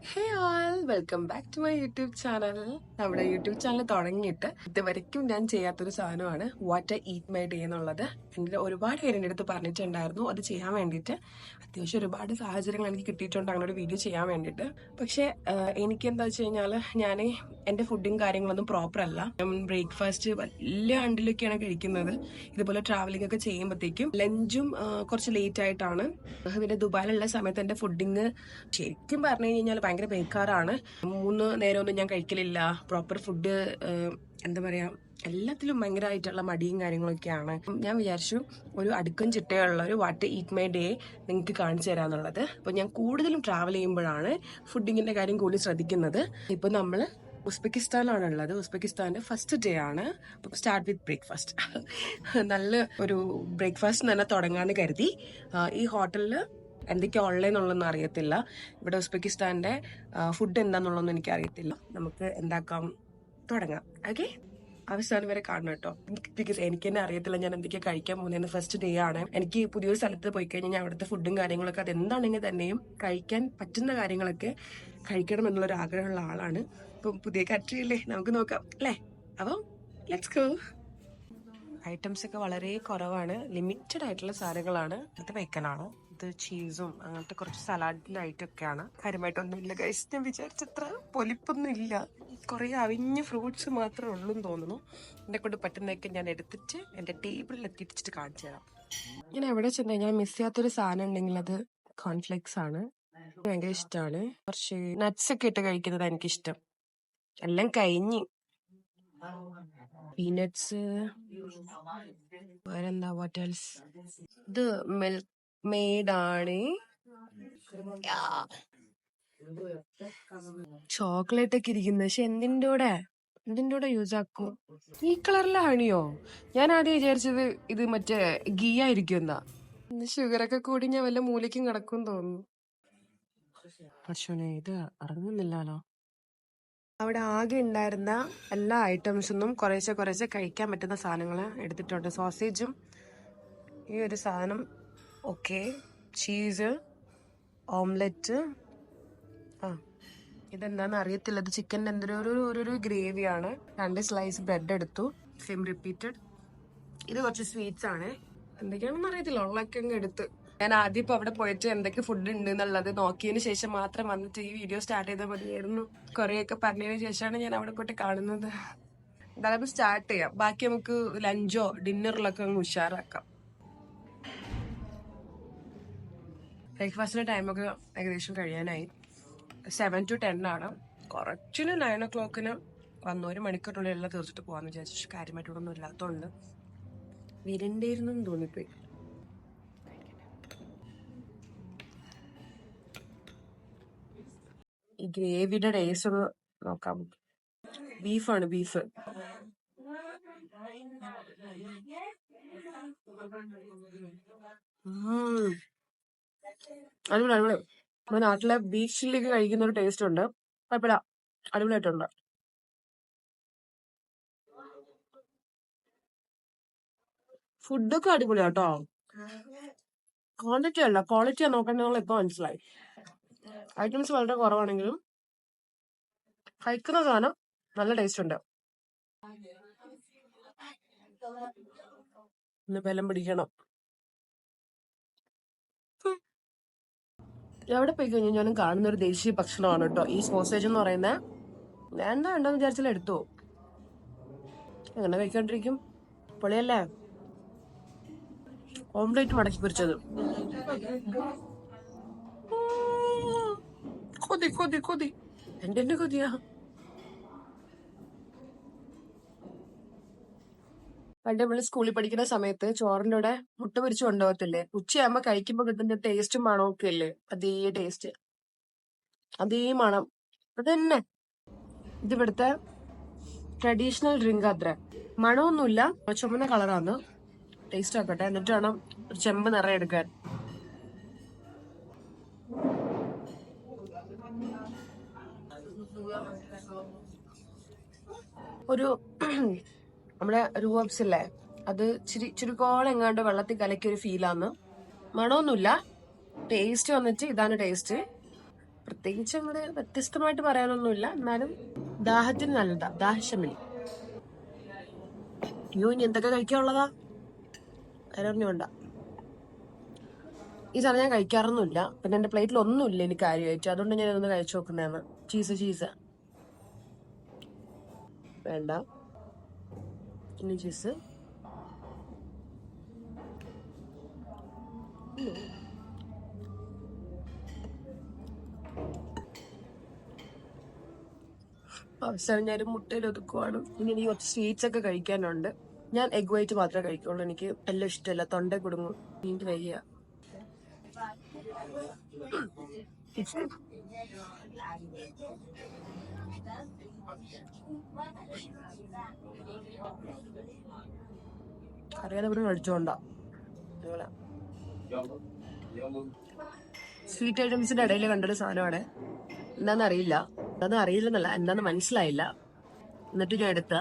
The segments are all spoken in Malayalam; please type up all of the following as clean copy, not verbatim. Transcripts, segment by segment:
Hey all welcome back to my YouTube channel. നമ്മുടെ യൂട്യൂബ് ചാനൽ തുടങ്ങിയിട്ട് ഇതുവരെയ്ക്കും ഞാൻ ചെയ്യാത്തൊരു സാധനമാണ് വാട്ട് ഈറ്റ് മൈ ഡേ എന്നുള്ളത്. എൻ്റെ ഒരുപാട് പേര് എൻ്റെ അടുത്ത് പറഞ്ഞിട്ടുണ്ടായിരുന്നു അത് ചെയ്യാൻ വേണ്ടിയിട്ട്. അത്യാവശ്യം ഒരുപാട് സാഹചര്യങ്ങൾ എനിക്ക് കിട്ടിയിട്ടുണ്ട് അങ്ങനെ ഒരു വീഡിയോ ചെയ്യാൻ വേണ്ടിയിട്ട്. പക്ഷേ എനിക്ക് എന്താ വെച്ച് കഴിഞ്ഞാൽ ഞാൻ എൻ്റെ ഫുഡും കാര്യങ്ങളൊന്നും പ്രോപ്പർ അല്ല. ബ്രേക്ക്ഫാസ്റ്റ് വലിയ അണ്ടിലൊക്കെയാണ് കഴിക്കുന്നത്. ഇതുപോലെ ട്രാവലിംഗ് ഒക്കെ ചെയ്യുമ്പോഴത്തേക്കും ലഞ്ചും കുറച്ച് ലേറ്റ് ആയിട്ടാണ്. പിന്നെ ദുബായിലുള്ള സമയത്ത് എൻ്റെ ഫുഡിങ് ശരിക്കും പറഞ്ഞു കഴിഞ്ഞാൽ ഭയങ്കര ബേക്കാറാണ്. 3 നേരമൊന്നും ഞാൻ കഴിക്കലില്ല. പ്രോപ്പർ ഫുഡ് എന്താ പറയാ, എല്ലാത്തിലും ഭയങ്കരമായിട്ടുള്ള മടിയും കാര്യങ്ങളൊക്കെയാണ്. ഞാൻ വിചാരിച്ചു ഒരു അടുക്കും ചിട്ടയുള്ള ഒരു വാട്ട് ഈറ്റ് മൈ ഡേ നിങ്ങൾക്ക് കാണിച്ചു തരാന്നുള്ളത്. അപ്പൊ ഞാൻ കൂടുതലും ട്രാവൽ ചെയ്യുമ്പോഴാണ് ഫുഡിങ്ങിന്റെ കാര്യം കൂടുതൽ ശ്രദ്ധിക്കുന്നത്. ഇപ്പൊ നമ്മള് ഉസ്ബെക്കിസ്ഥാനാണുള്ളത്. ഉസ്ബെക്കിസ്ഥാന്റെ ഫസ്റ്റ് ഡേ ആണ്. അപ്പം സ്റ്റാർട്ട് വിത്ത് ബ്രേക്ക്ഫാസ്റ്റ്. നല്ല ഒരു ബ്രേക്ക്ഫാസ്റ്റ് തന്നെ തുടങ്ങാന്ന് കരുതി. ഈ ഹോട്ടലിൽ എന്തൊക്കെയാ ഉള്ളതെന്നുള്ളതൊന്നും അറിയത്തില്ല. ഇവിടെ ഉസ്ബെക്കിസ്ഥാന്റെ ഫുഡ് എന്താന്നുള്ളതൊന്നും എനിക്ക് അറിയത്തില്ല. നമുക്ക് എന്താക്കാം, തുടങ്ങാം. ഓക്കെ, അവസാനം വരെ കാണണം കേട്ടോ. ബിക്കോസ് എനിക്ക് തന്നെ അറിയത്തില്ല ഞാൻ എന്തൊക്കെയാ കഴിക്കാൻ പോകുന്നതെന്ന്. ഫസ്റ്റ് ഡേ ആണ്. എനിക്ക് പുതിയൊരു സ്ഥലത്ത് പോയി കഴിഞ്ഞാൽ അവിടുത്തെ ഫുഡും കാര്യങ്ങളൊക്കെ അത് എന്താണെങ്കിൽ തന്നെയും കഴിക്കാൻ പറ്റുന്ന കാര്യങ്ങളൊക്കെ കഴിക്കണം എന്നുള്ളൊരു ആഗ്രഹമുള്ള ആളാണ്. ഇപ്പം പുതിയ കൺട്രി അല്ലേ, നമുക്ക് നോക്കാം അല്ലേ. അപ്പം ലെറ്റ്സ് ഗോ. ഐറ്റംസ് ഒക്കെ വളരെ കുറവാണ്, ലിമിറ്റഡ് ആയിട്ടുള്ള സാധനങ്ങളാണ്. ഇത് വെക്കലാണ്. ഇത് ചീസും അങ്ങനത്തെ കുറച്ച് സലാഡിന്റെ ഐറ്റം ഒക്കെയാണ്. കാര്യമായിട്ടൊന്നും ഇല്ല ഗൈസ്. ഞാൻ വിചാരിച്ചത്ര പൊലിപ്പൊന്നും ഇല്ല. കുറെ അവിഞ്ഞ ഫ്രൂട്ട്സ് മാത്രമേ ഉള്ളൂ എന്ന് തോന്നുന്നു. എന്നെ കൊണ്ട് പറ്റുന്നതൊക്കെ ഞാൻ എടുത്തിട്ട് എന്റെ ടേബിളിൽ എത്തിച്ചിട്ട് കാണിച്ചു തരാം. ഞാൻ എവിടെ ചെന്ന് കഴിഞ്ഞാൽ മിസ് ചെയ്യാത്തൊരു സാധനം ഉണ്ടെങ്കിൽ അത് കോൺഫ്ലെക്സ് ആണ്. ഭയങ്കര ഇഷ്ടമാണ്. കുറച്ച് നട്ട്സ് ഒക്കെ ഇട്ട് കഴിക്കുന്നത് എനിക്കിഷ്ടം. എല്ലാം കഴിഞ്ഞ് പീനട്സ്, വേറെന്താ, വാട്ട് എൽസ്. ഇത് മിൽക്ക് മെയ്ഡ് ആണ്. ചോക്ലേറ്റ് ഒക്കെ ഇരിക്കുന്നത്. പക്ഷെ എന്തിൻ്റെ കൂടെ യൂസ് ആക്കും? ഈ കളറിലെ ഹണിയോ? ഞാൻ ആദ്യം വിചാരിച്ചത് ഇത് മറ്റേ ഗീ ആയിരിക്കും. എന്താ ഷുഗറൊക്കെ കൂടി ഞാൻ വല്ല മൂലയ്ക്കും കിടക്കും തോന്നുന്നു. പക്ഷേ ഇത് ഇറങ്ങുന്നില്ലല്ലോ. അവിടെ ആകെ ഉണ്ടായിരുന്ന എല്ലാ ഐറ്റംസൊന്നും കുറേശ്ശെ കഴിക്കാൻ പറ്റുന്ന സാധനങ്ങൾ എടുത്തിട്ടുണ്ട്. സോസേജും ഈ ഒരു സാധനം, ഓക്കെ, ചീസ്, ഓംലെറ്റ്. ഇതെന്താന്ന് അറിയത്തില്ല. ഇത് ചിക്കൻ്റെ എന്തൊരു ഒരു ഗ്രേവിയാണ്. 2 സ്ലൈസ് ബ്രെഡ് എടുത്തു, സെയിം റിപ്പീറ്റഡ്. ഇത് കുറച്ച് സ്വീറ്റ്സ് ആണ്. എന്തൊക്കെയാണെന്ന് അറിയത്തില്ല, ഉള്ളൊക്കെ അങ്ങ് എടുത്ത്. ഞാൻ ആദ്യം ഇപ്പൊ അവിടെ പോയിട്ട് എന്തൊക്കെ ഫുഡ് ഉണ്ട് എന്നുള്ളത് നോക്കിയതിന് ശേഷം മാത്രം വന്നിട്ട് ഈ വീഡിയോ സ്റ്റാർട്ട് ചെയ്താൽ മതിയായിരുന്നു. കുറെയൊക്കെ പറഞ്ഞതിന് ശേഷമാണ് ഞാൻ അവിടെ പോയിട്ട് കാണുന്നത്. എന്തായാലും സ്റ്റാർട്ട് ചെയ്യാം. ബാക്കി നമുക്ക് ലഞ്ചോ ഡിന്നറിലൊക്കെ അങ്ങ് ഉഷാറാക്കാം. ബ്രേക്ക്ഫാസ്റ്റിന്റെ ടൈമൊക്കെ ഏകദേശം കഴിയാനായി. 7 to 10 ആണ്. കുറച്ചിന് 9 o'clock വന്നു. 1 മണിക്കൂറിനുള്ളിൽ എല്ലാം തീർച്ചിട്ട് പോകാന്ന് വിചാരിച്ചു. കാര്യമായിട്ടൊന്നും ഇല്ലാത്തതുകൊണ്ട് വിരണ്ടേരുന്നു തോന്നിപ്പോയി. ഈ ഗ്രേവിയുടെ ടേസ്റ്റ് ഒന്ന് നോക്കാം. ബീഫാണ്, ബീഫ്. അടിപൊളി അടിപൊളി. നമ്മുടെ നാട്ടിലെ ബീഫ് ചില്ലിക്ക് കഴിക്കുന്ന ഒരു ടേസ്റ്റ് ഉണ്ട്. കുഴപ്പമില്ല, അടിപൊളിയായിട്ടുണ്ട്. ഫുഡൊക്കെ അടിപൊളിയാട്ടോ. ക്വാണ്ടിറ്റി അല്ല, ക്വാളിറ്റിയാണ് നോക്കേണ്ടത്. ഇപ്പൊ മനസ്സിലായി. ഐറ്റംസ് വളരെ കുറവാണെങ്കിലും കഴിക്കുന്ന സാധനം നല്ല ടേസ്റ്റ് ഉണ്ട്. ഒന്ന് ബലം പിടിക്കണം. എവിടെ പോയി കഴിഞ്ഞാൽ ഞാനും കാണുന്ന ഒരു ദേശീയ ഭക്ഷണമാണ് കേട്ടോ ഈ സോസേജ് എന്ന് പറയുന്നത്. ഞാൻ എന്താ ഉണ്ടെന്ന് വിചാരിച്ചാൽ എടുത്തു. എങ്ങനെ കഴിക്കാണ്ടിരിക്കും? പൊളിയല്ലേ. ഓംലേറ്റ് മടക്കി പൊരിച്ചത്. കൊതി കൊതി കൊതി, എന്റെ കൊതിയാ. പണ്ട് നമ്മള് സ്കൂളിൽ പഠിക്കുന്ന സമയത്ത് ചോറിന്റെ കൂടെ മുട്ട പൊരിച്ചു കൊണ്ടുപോകത്തില്ലേ? ഉച്ചയാകുമ്പോ കഴിക്കുമ്പോ കിട്ടുന്ന ടേസ്റ്റും മണവും ഒക്കെ ഇല്ലേ? അതേ ടേസ്റ്റ്, അതേ മണം, അത് തന്നെ. ഇതിവിടുത്തെ ട്രഡീഷണൽ ഡ്രിങ്ക് അത്ര. മണമൊന്നുമില്ല, ചുമന്ന കളറാണ്. ടേസ്റ്റ് ആക്കട്ടെ, എന്നിട്ട് വേണം ഒരു ചെമ്പ് നിറയെ എടുക്കാൻ. ഒരു നമ്മുടെ റൂഹബ്സ് ഇല്ലേ, അത് ചുരുക്കോളം എങ്ങാണ്ട് വെള്ളത്തിൽ കലക്കിയ ഒരു ഫീലാന്ന്. മണമൊന്നുമില്ല, ടേസ്റ്റ് വന്നിട്ട് ഇതാണ് ടേസ്റ്റ്. പ്രത്യേകിച്ച് അങ്ങോട്ട് വ്യത്യസ്തമായിട്ട് പറയാനൊന്നുമില്ല, എന്നാലും ദാഹത്തിന് നല്ലതാ. ദാഹശമനി. അയ്യോ, ഇനി എന്തൊക്കെ കഴിക്കാനുള്ളതാ അറിഞ്ഞോണ്ട. ഈ സാധനം ഞാൻ കഴിക്കാറൊന്നുമില്ല, പിന്നെ എന്റെ പ്ലേറ്റിൽ ഒന്നുമില്ല എനിക്ക് കാര്യമായിട്ട്, അതുകൊണ്ട് ഞാൻ ഇതൊന്ന് കഴിച്ചു നോക്കുന്നതാണ്. ചീസ് വേണ്ട, ഇനി ചീസ്. അവസാനം ഞാൻ മുട്ടയിൽ ഒതുക്കുവാണ്. ഇനി എനിക്ക് കുറച്ച് സ്വീറ്റ്സ് ഒക്കെ കഴിക്കാനുണ്ട്. ഞാൻ എഗ് വൈറ്റ് മാത്രമേ കഴിക്കുള്ളൂ, എനിക്ക് എല്ലാം ഇഷ്ടമല്ല, തൊണ്ട കുടുങ്ങും. എനിക്ക് വയ്യ. അറിയാതെ ഇവിടെ കഴിച്ചോണ്ടാ. സ്വീറ്റ് ഐറ്റംസിന്റെ ഇടയിൽ കണ്ടൊരു സാധനമാണ്. എന്താന്ന് അറിയില്ലെന്നല്ല, എന്താന്ന് മനസ്സിലായില്ല. എന്നിട്ട് ഞാൻ എടുത്ത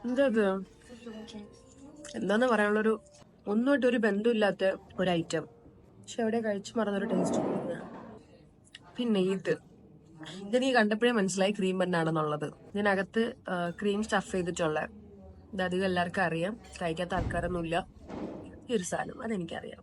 എന്തത് എന്താന്ന് പറയാനുള്ളൊരു ഒന്നുമായിട്ട് ഒരു ബന്ധമില്ലാത്ത ഒരു ഐറ്റം, പക്ഷെ എവിടെ കഴിച്ചു മറന്നൊരു ടേസ്റ്റ്. പിന്നെ ഇതെനിക്ക് കണ്ടപ്പോഴേ മനസ്സിലായി ക്രീം ബന്നാണെന്നുള്ളത്. ഇതിനകത്ത് ക്രീം സ്റ്റഫ് ചെയ്തിട്ടുള്ള, ഇത് അധികം എല്ലാവർക്കും അറിയാം, കഴിക്കാത്ത ആൾക്കാരൊന്നുമില്ല. ഈ ഒരു സാധനം അതെനിക്കറിയാം.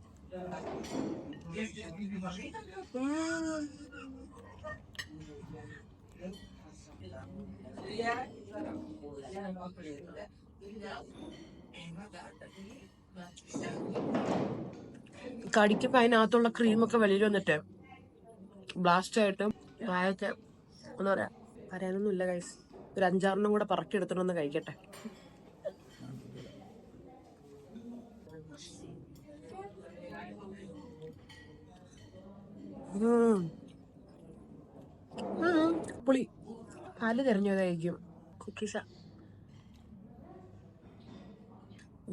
കടിക്കുമ്പോ അതിനകത്തുള്ള ക്രീമൊക്കെ വെളിയിൽ വന്നിട്ട് ബ്ലാസ്റ്റ് ആയിട്ടും വായൊക്കെ എന്താ പറയാ, പറയാനൊന്നുമില്ല ഗൈസ്. ഒരു 5-6 കൂടെ പറക്കി എടുത്തിട്ടൊന്ന് കഴിക്കട്ടെ. പുളി പാല് തെരഞ്ഞതായിരിക്കും. കുക്കീസ.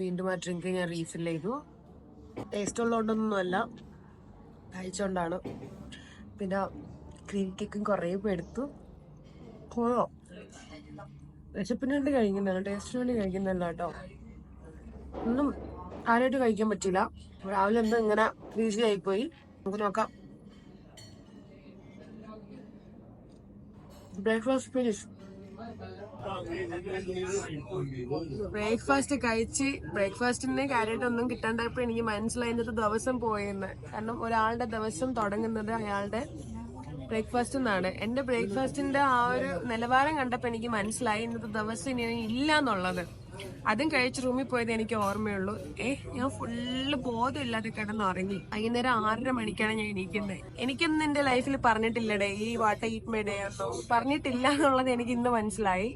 വീണ്ടും ആ ഡ്രിങ്ക് ഞാൻ റീഫിൽ ചെയ്തു. ടേസ്റ്റ് ഉള്ളതുകൊണ്ടൊന്നുമല്ല, കഴിച്ചോണ്ടാണ്. പിന്നെ ക്രീം കേക്കും കുറേ എടുത്തു. പോയോ, വിശപ്പിന് വേണ്ടി കഴിക്കുന്നതാണ്, ടേസ്റ്റിന് വേണ്ടി കഴിക്കുന്നതല്ല കേട്ടോ. ഒന്നും ആരായിട്ട് കഴിക്കാൻ പറ്റില്ല. രാവിലെ എന്തോ ഇങ്ങനെ ഈസി ആയിപ്പോയി. നമുക്ക് നോക്കാം. ബ്രേക്ക്ഫാസ്റ്റ് കഴിച്ച് ബ്രേക്ക്ഫാസ്റ്റിന് കാര്യമായിട്ടൊന്നും കിട്ടാണ്ടായപ്പോൾ എനിക്ക് മനസ്സിലായി ഇന്നത്തെ ദിവസം പോയെന്ന്. കാരണം ഒരാളുടെ ദിവസം തുടങ്ങുന്നത് അയാളുടെ ബ്രേക്ക്ഫാസ്റ്റ് എന്നാണ്. എന്റെ ബ്രേക്ക്ഫാസ്റ്റിന്റെ ആ ഒരു നിലവാരം കണ്ടപ്പോൾ എനിക്ക് മനസ്സിലായി ഇന്നത്തെ ദിവസം ഇനി ഇല്ല എന്നുള്ളത്. അതും കഴിച്ച് റൂമിൽ പോയത് എനിക്ക് ഓർമ്മയുള്ളൂ. ഞാൻ ഫുള്ള് ബോധമില്ലാതെ കിടന്നുറങ്ങി. വൈകുന്നേരം 6:30 മണിക്കാണ് ഞാൻ എണീക്കുന്നത്. എനിക്കൊന്നും എന്റെ ലൈഫിൽ പറഞ്ഞിട്ടില്ലടേ ഈ വാട്ടർ ഈറ്റ് മൈ ഡേ ആണോ, പറഞ്ഞിട്ടില്ല എന്നുള്ളത് എനിക്ക് ഇന്ന് മനസ്സിലായി.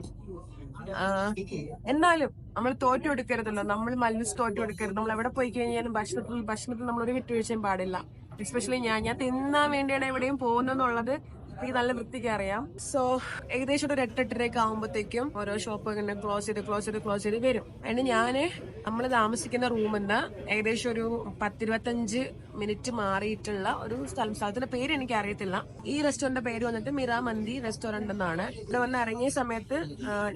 എന്നാലും നമ്മൾ തോറ്റു കൊടുക്കരുതല്ലോ, നമ്മൾ മൽവിസ് തോറ്റു കൊടുക്കരുത്. നമ്മൾ എവിടെ പോയി കഴിഞ്ഞാലും ഭക്ഷണത്തിൽ നമ്മൾ ഒരു വിട്ടുവീഴ്ചയും പാടില്ല. എസ്പെഷ്യലി ഞാൻ തിന്നാൻ വേണ്ടിയാണ് എവിടെയും പോകുന്നതെന്നുള്ളത് എനിക്ക് നല്ല വൃത്തിക്ക് അറിയാം. സോ ഏകദേശം ഒരു 8-8:30 ആകുമ്പോഴത്തേക്കും ഓരോ ഷോപ്പ് ഇങ്ങനെ ക്ലോസ് ചെയ്ത് വരും. അതിന് നമ്മൾ താമസിക്കുന്ന റൂമിൽ നിന്ന് ഏകദേശം ഒരു 10-25 മിനിറ്റ് മാറിയിട്ടുള്ള ഒരു സ്ഥലത്തിന്റെ പേര് എനിക്ക് അറിയത്തില്ല. ഈ റെസ്റ്റോറന്റിന്റെ പേര് വന്നിട്ട് മിറ മന്തി റെസ്റ്റോറന്റ് എന്നാണ്. ഇവിടെ വന്ന് ഇറങ്ങിയ സമയത്ത്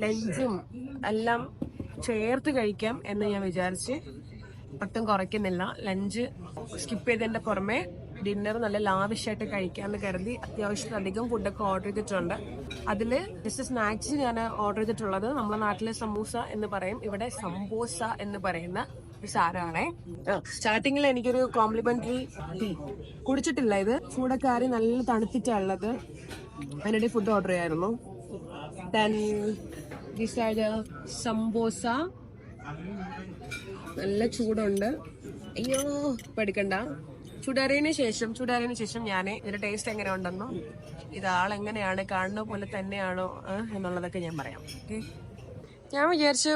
ലഞ്ചും എല്ലാം ചേർത്ത് കഴിക്കാം എന്ന് ഞാൻ വിചാരിച്ച് ഒട്ടും കുറയ്ക്കുന്നില്ല. ലഞ്ച് സ്കിപ്പ് ചെയ്തതിന്റെ പുറമെ ഡിന്നർ നല്ല ലാവിഷായിട്ട് കഴിക്കാമെന്ന് കരുതി അത്യാവശ്യത്തിലധികം ഫുഡൊക്കെ ഓർഡർ ചെയ്തിട്ടുണ്ട്. അതില് ജസ്റ്റ് സ്നാക്സ് ഞാൻ ഓർഡർ ചെയ്തിട്ടുള്ളത് നമ്മുടെ നാട്ടിലെ സമൂസ എന്ന് പറയും, ഇവിടെ സംബോസ എന്ന് പറയുന്ന ഒരു സാധനമാണേ. സ്റ്റാർട്ടിങ്ങിൽ എനിക്കൊരു കോംപ്ലിമെന്ററി ടീ കുടിച്ചിട്ടില്ല. ഇത് ചൂടക്കാരി നല്ല തണുത്തിട്ടുള്ളത്. അതിനിടെ ഫുഡ് ഓർഡർ ചെയ്യായിരുന്നു. സംബോസ നല്ല ചൂടുണ്ട്. അയ്യോ ഇപ്പൊ എടുക്കണ്ട. ചൂടാറിയതിന് ശേഷം ഞാൻ ഇതിന്റെ ടേസ്റ്റ് എങ്ങനെ ഉണ്ടെന്നോ ഇതാളെങ്ങനെയാണ് കാണുന്ന പോലെ തന്നെയാണോ എന്നുള്ളതൊക്കെ ഞാൻ പറയാം. ഓക്കെ, ഞാൻ വിചാരിച്ചു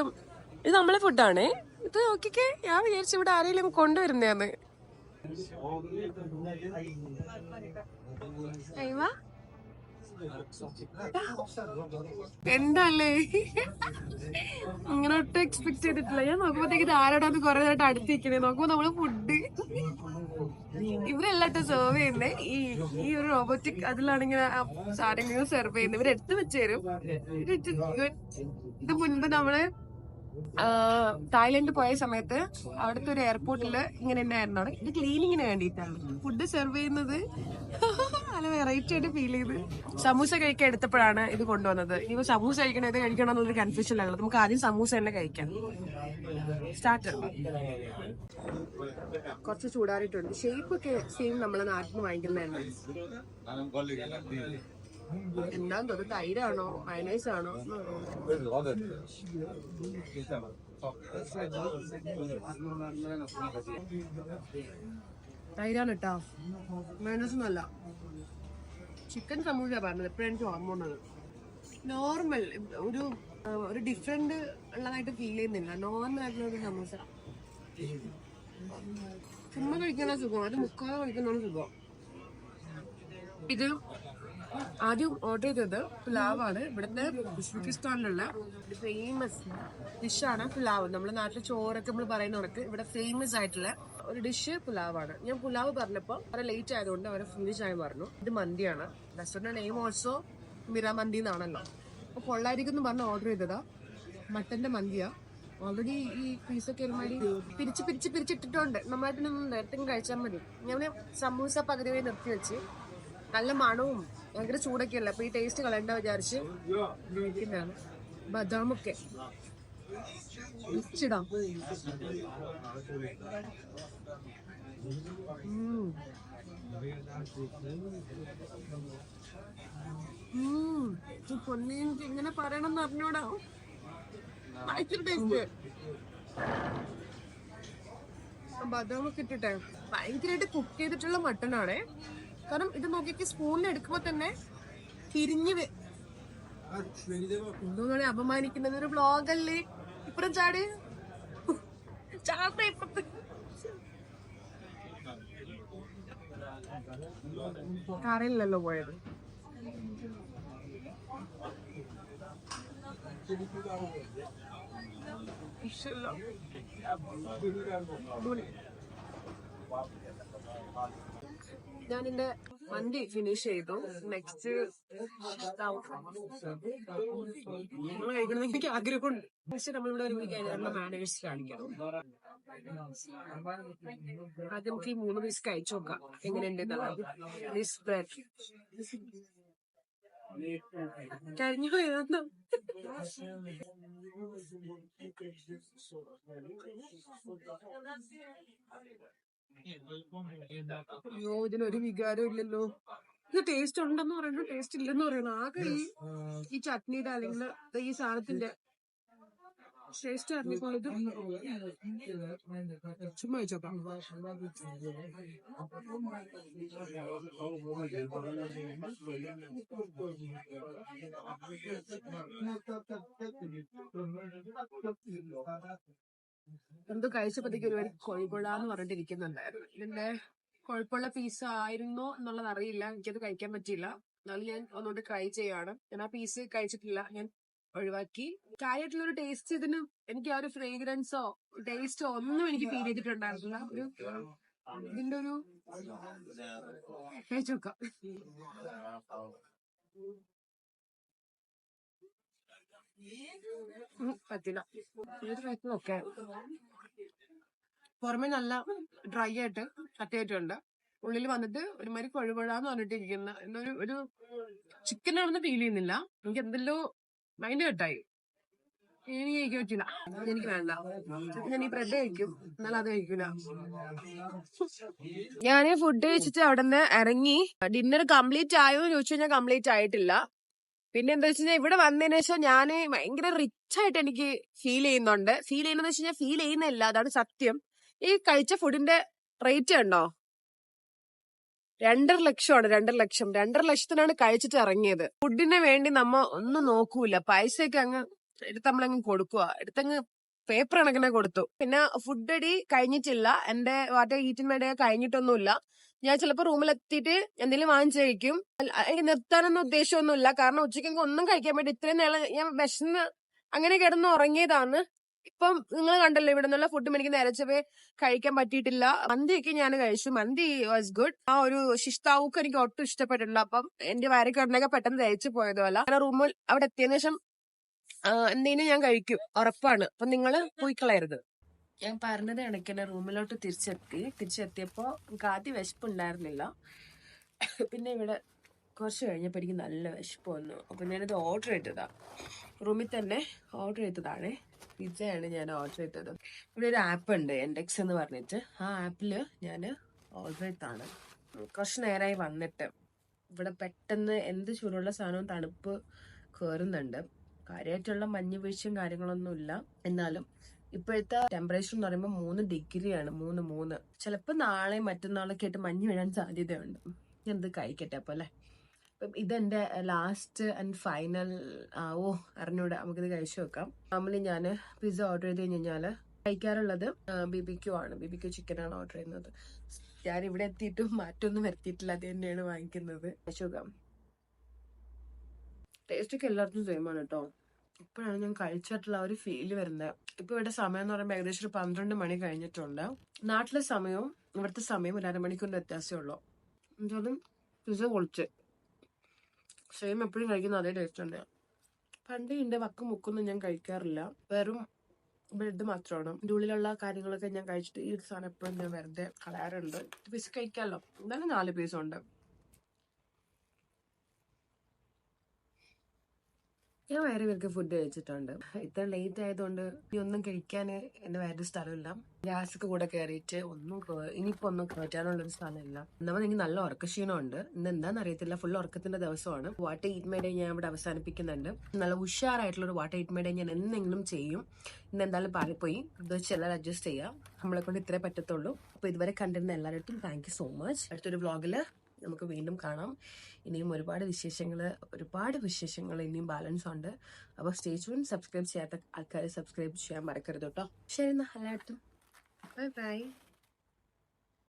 ഇത് നമ്മളെ ഫുഡാണ്, ഇത് നോക്കിക്കേ. ഞാൻ വിചാരിച്ചു ഇവിടെ ആരെങ്കിലും കൊണ്ടുവരുന്നതാണ്. അയ്യവാ എന്തല്ലേ, ഇങ്ങനെ ഒട്ടും എക്സ്പെക്ട് ചെയ്തിട്ടില്ല. ഞാൻ നോക്കുമ്പോഴത്തേക്ക് ഇത് ആരോടാന്ന് കുറെ നേരമായിട്ട് അടുത്തിരിക്കണേ. നോക്കുമ്പോ നമ്മള് ഫുഡ് ഇവരെല്ലാട്ടും സെർവ് ചെയ്യുന്നേ. ഈ ഒരു റോബോട്ടിക് അതിലാണെങ്കിൽ സാധനങ്ങൾ സെർവ് ചെയ്യുന്നത് ഇവരെടുത്ത് വെച്ച് തരും. ഇത് മുൻപ് നമ്മള് തായ്ലൻഡ് പോയ സമയത്ത് അവിടുത്തെ ഒരു എയർപോർട്ടിൽ ഇങ്ങനെ തന്നെയായിരുന്നു. ഇത് ക്ലീനിങ്ങിന് വേണ്ടിയിട്ടാണ് ഫുഡ് സെർവ് ചെയ്യുന്നത്. നല്ല വെറൈറ്റി ആയിട്ട് ഫീൽ ചെയ്ത്. സമൂസ കഴിക്കാൻ എടുത്തപ്പോഴാണ് ഇത് കൊണ്ടുവന്നത്. ഇനി സമൂസ കഴിക്കണം ഇത് കഴിക്കണം എന്നുള്ളൊരു കൺഫ്യൂഷനിലാണ്. നമുക്ക് ആദ്യം സമൂസ തന്നെ കഴിക്കാം. സ്റ്റാർട്ട്. കുറച്ച് ചൂടാറിയിട്ടുണ്ട്. ഷേപ്പ് ഒക്കെ സെയിം നമ്മളെ നാട്ടിൽ നിന്ന് വാങ്ങിക്കുന്നതന്നെ. എന്താന്ന് തോന്നുന്നു, തൈരാണോ മയനൈസ് ആണോ? തൈരാണ് കേട്ടോ, മയനൈസ് ഒന്നുമല്ല. ചിക്കൻ സമൂസ പറഞ്ഞത് എപ്പോഴും എനിക്ക് ഓർമ്മ വന്നത്. നോർമൽ ഒരു ഡിഫറെന്റ് ഉള്ളതായിട്ട് ഫീൽ ചെയ്യുന്നില്ല. നോർമൽ ആയിട്ടുള്ള ഒരു സമൂസ. ചുമ്മാ കഴിക്കുന്ന സുഖം, അത് മുക്കാതെ കഴിക്കുന്ന സുഖം. ഇത് ആദ്യം ഓർഡർ ചെയ്തത് പുലാവാണ്. ഇവിടുത്തെ ഉസ്ബെക്കിസ്ഥാനിലുള്ള ഫേമസ് ഡിഷാണ് പുലാവ്. നമ്മുടെ നാട്ടിലെ ചോറൊക്കെ നമ്മൾ പറയുന്നവർക്ക് ഇവിടെ ഫേമസ് ആയിട്ടുള്ള ഒരു ഡിഷ് പുലാവാണ്. ഞാൻ പുലാവ് പറഞ്ഞപ്പോൾ വളരെ ലേറ്റ് ആയതുകൊണ്ട് അവരെ ഫിനിഷ് ആയി പറഞ്ഞു. ഇത് മന്തിയാണ്. റെസ്റ്റോറന്റ് നെയിം ഓൾസോ മിറ മന്തി എന്നാണല്ലോ. അപ്പൊ കൊള്ളായിരിക്കും എന്ന് പറഞ്ഞ് ഓർഡർ ചെയ്തതാ. മട്ടന്റെ മന്തിയാ. ഓൾറെഡി ഈ പീസൊക്കെ ഒരുമാതിരി പിരിച്ചിട്ടിട്ടുണ്ട്. നമ്മളായിട്ടൊന്നും നേരത്തെ കഴിച്ചാൽ മതി. ഞാൻ സമൂസ പകുതി വരെ നിർത്തി വെച്ച്. നല്ല മണവും ഭയങ്കര ചൂടൊക്കെ അല്ല, അപ്പൊ ഈ ടേസ്റ്റ് കളയണ്ട വിചാരിച്ച് കഴിക്കുന്നതാണ്. ബദാമൊക്കെ ഇച്ചിടാം. പൊന്നി എനിക്ക് ഇങ്ങനെ പറയണം അറിഞ്ഞൂടാ. ഭയങ്കര ടേസ്റ്റ്. ബദാമൊക്കെ ഇട്ടിട്ടെ ഭയങ്കരമായിട്ട് കുക്ക് ചെയ്തിട്ടുള്ള മട്ടനാണേ. കാരണം ഇത് നോക്കിയിട്ട് സ്പൂണിൽ എടുക്കുമ്പോ തന്നെ തിരിഞ്ഞ് എന്തോന്നാണ് അപമാനിക്കുന്നത്. ഒരു ബ്ലോഗല്ലേ ഇപ്പുറം ചാട് ചാട്ട ഇപ്പുറത്ത്. കാറിലല്ലോ പോയത്. ഞാൻ എന്റെ മന്തി ഫിനിഷ് ചെയ്തു. നെക്സ്റ്റ് കഴിക്കണമെന്ന് എനിക്ക് ആഗ്രഹമുണ്ട്. പക്ഷെ നമ്മളിവിടെ ഒരു കഴിഞ്ഞ മാനേഴ്സ് കാണിക്കണം. ആദ്യം നമുക്ക് ഈ 3 പീസ് കഴിച്ചു നോക്കാം എങ്ങനെയുണ്ട്. കഴിഞ്ഞു പോയതാ. അയ്യോ, ഇതിനൊരു വികാരം ഇല്ലല്ലോ. ഇത് ടേസ്റ്റ് ഉണ്ടെന്ന് പറയുന്നു, ടേസ്റ്റ് ഇല്ലെന്ന് പറയുന്നു. ആകെ ഈ ചട്നിയുടെ അല്ലെങ്കിൽ ഈ സാധനത്തിന്റെ ടേസ്റ്റ് അറിഞ്ഞപ്പോൾ ഇത് ചുമ്മാ വെച്ചോക്കാം. എന്തോ കഴിച്ചപ്പോഴത്തേക്ക് ഒരുപാട് കൊഴുകൊഴാന്ന് പറഞ്ഞിട്ടിരിക്കുന്നുണ്ടായിരുന്നു. ഇതിന്റെ കൊഴുപ്പുള്ള പീസ് ആയിരുന്നോ എന്നുള്ളത് അറിയില്ല. എനിക്കത് കഴിക്കാൻ പറ്റിയില്ല. എന്നാലും ഞാൻ ഒന്നുകൊണ്ട് ട്രൈ ചെയ്യാണ്. ഞാൻ ആ പീസ് കഴിച്ചിട്ടില്ല, ഞാൻ ഒഴിവാക്കി. കാര്യമായിട്ടുള്ളൊരു ടേസ്റ്റ് ഇതിന് എനിക്ക് ആ ഒരു ഫ്രേഗ്രൻസോ ടേസ്റ്റോ ഒന്നും എനിക്ക് ഫീൽ ചെയ്തിട്ടുണ്ടായിരുന്നില്ല. ഇതിന്റെ ഒരു കഴിച്ചോക്കാം. പറ്റില്ല. ഓക്കെ, പുറമെ നല്ല ഡ്രൈ ആയിട്ട് കട്ടിയായിട്ടുണ്ട്. ഉള്ളിൽ വന്നിട്ട് ഒരുമാതിരി കൊഴുകൊഴാന്ന് പറഞ്ഞിട്ടിരിക്കുന്ന ഒരു ചിക്കനാണെന്ന് ഫീൽ ചെയ്യുന്നില്ല. എനിക്ക് എന്തെല്ലോ മൈൻഡ് കെട്ടായി. എനിക്ക് കഴിക്കാൻ പറ്റില്ല. എനിക്ക് വേണ്ട. ഞാൻ ഈ ബ്രെഡ് കഴിക്കും, എന്നാലും അത് കഴിക്കൂല. ഞാൻ ഫുഡ് കഴിച്ചിട്ട് അവിടെ നിന്ന് ഇറങ്ങി. ഡിന്നർ കംപ്ലീറ്റ് ആയോ എന്ന് ചോദിച്ചു കഴിഞ്ഞാൽ കംപ്ലീറ്റ് ആയിട്ടില്ല. പിന്നെ എന്താ വെച്ച് കഴിഞ്ഞാൽ ഇവിടെ വന്നതിന് ശേഷം ഞാൻ ഭയങ്കര റിച്ച് ആയിട്ട് എനിക്ക് ഫീൽ ചെയ്യുന്നുണ്ട്. ഫീൽ ചെയ്യുന്നത് വെച്ച് കഴിഞ്ഞാൽ ഫീൽ ചെയ്യുന്നില്ല, അതാണ് സത്യം. ഈ കഴിച്ച ഫുഡിന്റെ റേറ്റ് കണ്ടോ? 2.5 ലക്ഷമാണ്. 2.5 ലക്ഷത്തിനാണ് കഴിച്ചിട്ട് ഇറങ്ങിയത്. ഫുഡിന് വേണ്ടി നമ്മ ഒന്നും നോക്കൂല, പൈസയൊക്കെ അങ്ങ് എടുത്ത് നമ്മളങ്ങ് കൊടുക്കുക. എടുത്തങ്ങ് പേപ്പർ കണക്കിനെ കൊടുത്തു. പിന്നെ ഫുഡ് അടി കഴിഞ്ഞിട്ടില്ല. എന്റെ ഈറ്റിംഗ് മേഡ കഴിഞ്ഞിട്ടൊന്നുമില്ല. ഞാൻ ചിലപ്പോ റൂമിലെത്തിയിട്ട് എന്തെങ്കിലും വാങ്ങിച്ചു കഴിക്കും. എനിക്ക് നിർത്താനൊന്നും ഉദ്ദേശമൊന്നുമില്ല. കാരണം ഉച്ചയ്ക്ക് ഒന്നും കഴിക്കാൻ പറ്റും. ഇത്രയും നേരം ഞാൻ വിശന്ന് അങ്ങനെ കിടന്ന് ഉറങ്ങിയതാണ്. ഇപ്പം നിങ്ങൾ കണ്ടല്ലോ, ഇവിടെ നിന്നുള്ള ഫുഡ് എനിക്ക് നേരച്ചവേ കഴിക്കാൻ പറ്റിയിട്ടില്ല. മന്തിയൊക്കെ ഞാൻ കഴിച്ചു. മന്തി വാസ് ഗുഡ്. ആ ഒരു ശിഷ്താവൂക്ക് എനിക്ക് ഒട്ടും ഇഷ്ടപ്പെട്ടിട്ടില്ല. അപ്പം എന്റെ വയറ് കിടന്നൊക്കെ പെട്ടെന്ന് തയ്ച്ചു പോയതുമല്ല. റൂമിൽ അവിടെ എത്തിയതിനു ശേഷം എന്തേലും ഞാൻ കഴിക്കും, ഉറപ്പാണ്. അപ്പൊ നിങ്ങള് പോയി കളയരുത്. ഞാൻ പറഞ്ഞത് കണക്ക് എന്നെ റൂമിലോട്ട് തിരിച്ചെത്തിയപ്പോ എനിക്ക് ആദ്യം വിശപ്പുണ്ടായിരുന്നില്ല. പിന്നെ ഇവിടെ കുറച്ച് കഴിഞ്ഞപ്പോൾ എനിക്ക് നല്ല വിശപ്പ് വന്നു. അപ്പൊ ഞാനിത് ഓർഡർ ചെയ്തതാ, റൂമിൽ തന്നെ ഓർഡർ ചെയ്തതാണ്. പിസ്സയാണ് ഞാൻ ഓർഡർ ചെയ്തത്. ഇവിടെ ഒരു ആപ്പ് ഉണ്ട് എൻഡെക്സ് എന്ന് പറഞ്ഞിട്ട്, ആ ആപ്പില് ഞാൻ ഓർഡർ ചെയ്തതാണ്. കുറച്ച് നേരമായി വന്നിട്ട്. ഇവിടെ പെട്ടെന്ന് എന്ത് ചൂടുള്ള സാധനവും തണുപ്പ് കയറുന്നുണ്ട്. കാര്യമായിട്ടുള്ള മഞ്ഞ് വീഴ്ചയും കാര്യങ്ങളൊന്നും ഇല്ല. എന്നാലും ഇപ്പോഴത്തെ ടെമ്പറേച്ചർ എന്ന് പറയുമ്പോൾ 3 ഡിഗ്രിയാണ്. 3 ചിലപ്പോൾ നാളെ മറ്റന്നാളൊക്കെ ആയിട്ട് മഞ്ഞ് വീഴാൻ സാധ്യതയുണ്ട്. ഞാൻ ഇത് കഴിക്കട്ടെ അപ്പൊ അല്ലെ. അപ്പം ഇതെന്റെ ലാസ്റ്റ് ആൻഡ് ഫൈനൽ ആവോ അറിഞ്ഞൂടെ, നമുക്കിത് കഴിച്ചു വെക്കാം. നോർമലി ഞാൻ പിസ്സ ഓർഡർ ചെയ്ത് കഴിഞ്ഞാൽ കഴിക്കാറുള്ളത് BBQ ആണ്. BBQ ചിക്കനാണ് ഓർഡർ ചെയ്യുന്നത്. ഞാൻ ഇവിടെ എത്തിയിട്ടും മാറ്റൊന്നും വരുത്തിയിട്ടില്ല, അത് തന്നെയാണ് വാങ്ങിക്കുന്നത്. കഴിച്ചു നോക്കാം. ടേസ്റ്റ് ഒക്കെ എല്ലായിടത്തും സെയിം ആണ് കേട്ടോ. ഇപ്പോഴാണ് ഞാൻ കഴിച്ചിട്ടുള്ള ഒരു ഫീല് വരുന്നത്. ഇപ്പൊ ഇവിടെ സമയം എന്ന് പറയുമ്പോൾ ഏകദേശം ഒരു 12 മണി കഴിഞ്ഞിട്ടുണ്ട്. നാട്ടിലെ സമയവും ഇവിടുത്തെ സമയവും ഒരു അരമണിക്കൂറിന്റെ വ്യത്യാസമേ ഉള്ളൂ. എന്തായാലും പിസ്സ പൊളിച്ച് സെയിം എപ്പോഴും കഴിക്കുന്ന അതേ ടേസ്റ്റ് ഉണ്ട്. പണ്ട് ഇതിന്റെ വക്കും മുക്കൊന്നും ഞാൻ കഴിക്കാറില്ല, വെറും ബ്രെഡ് മാത്രമാണ്. ഇതിന്റെ ഉള്ളിലുള്ള കാര്യങ്ങളൊക്കെ ഞാൻ കഴിച്ചിട്ട് ഈ ഒരു സാധനം എപ്പോഴും ഞാൻ വെറുതെ കളയാറുണ്ട്. പീസ് കഴിക്കാമല്ലോ, എന്തായാലും 4 പീസ് ഉണ്ട്. ഞാൻ വേറെ പേർക്ക് ഫുഡ് കഴിച്ചിട്ടുണ്ട്. ഇത്ര ലേറ്റ് ആയതുകൊണ്ട് ഇനി ഒന്നും കഴിക്കാൻ എന്റെ വേറെ സ്ഥലമില്ല. ഗ്യാസൊക്കെ കൂടെ കയറിയിട്ട് ഇനിയിപ്പോ ഒന്നും കയറ്റാനുള്ളൊരു സ്ഥലമില്ല. എന്നാൽ എനിക്ക് നല്ല ഉറക്കക്ഷീണമുണ്ട്. ഇന്ന് എന്താണെന്ന് അറിയത്തില്ല, ഫുൾ ഉറക്കത്തിന്റെ ദിവസമാണ്. വാട്ട് ഈറ്റ് മൈ ഡേ ഞാൻ ഇവിടെ അവസാനിപ്പിക്കുന്നുണ്ട്. നല്ല ഉഷാറായിട്ടുള്ള ഒരു വാട്ട് ഈറ്റ് മൈ ഡേ ഞാൻ എന്തെങ്കിലും ചെയ്യും. ഇന്ന് എന്തായാലും പാടിപ്പോയി, ഇത് വെച്ച് എല്ലാവരും അഡ്ജസ്റ്റ് ചെയ്യാം. നമ്മളെ കൊണ്ട് ഇത്രേ പറ്റത്തുള്ളൂ. അപ്പൊ ഇതുവരെ കണ്ടിരുന്ന എല്ലാവരും താങ്ക് യു സോ മച്ച്. അടുത്തൊരു വ്ളോഗില് നമുക്ക് വീണ്ടും കാണാം. ഇനിയും ഒരുപാട് വിശേഷങ്ങൾ ഇനിയും ബാലൻസ് ഉണ്ട്. അപ്പോൾ സ്റ്റേ ട്യൂൺ. സബ്സ്ക്രൈബ് ചെയ്യാത്ത ആൾക്കാരെ സബ്സ്ക്രൈബ് ചെയ്യാൻ മറക്കരുത് കേട്ടോ. ശരി എന്നാ, എല്ലായിടത്തും ബൈ ബൈ.